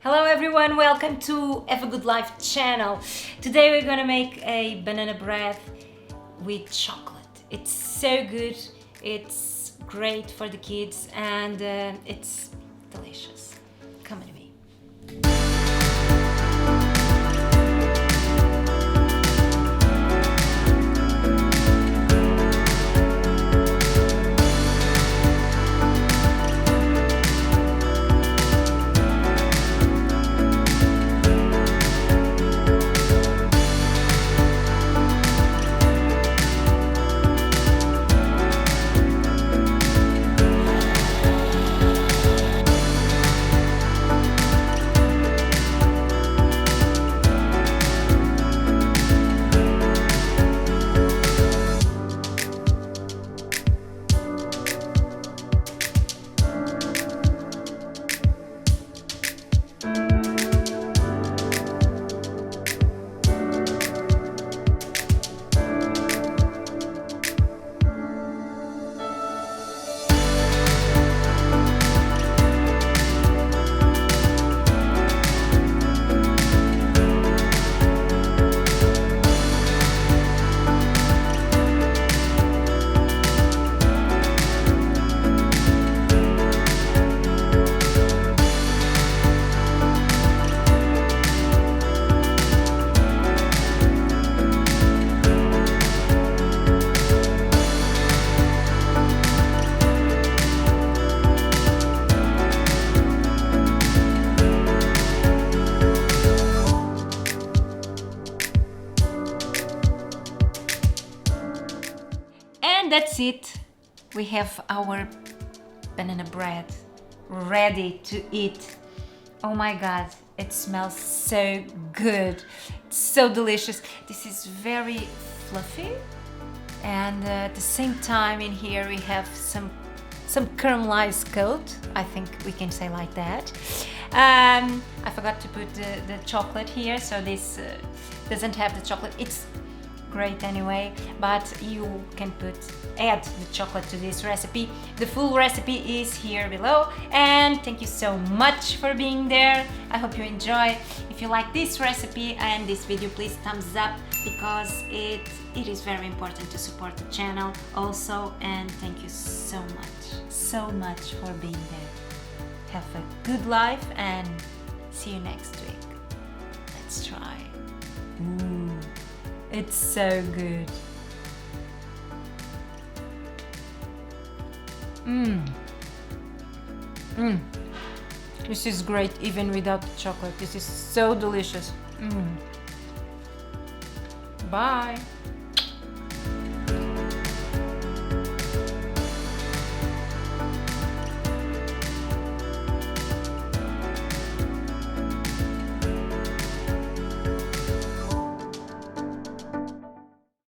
Hello everyone, welcome to Have a Good Life channel. Today we're gonna make a banana bread with chocolate. It's so good, it's great for the kids, and it's delicious. Come with me. And that's it. We have our banana bread ready to eat. Oh my god, it smells so good. It's so delicious. This is very fluffy, and at the same time in here we have some caramelized coat. I think we can say like that. I forgot to put the chocolate here, so this doesn't have the chocolate. It's great anyway, but you can add the chocolate to this recipe. The full recipe is here below, and thank you so much for being there. I hope you enjoy. If you like this recipe and this video, please thumbs up, because it is very important to support the channel also. And thank you so much for being there. Have a good life and see you next week. Let's try. It's so good. This is great even without chocolate. This is so delicious. Bye.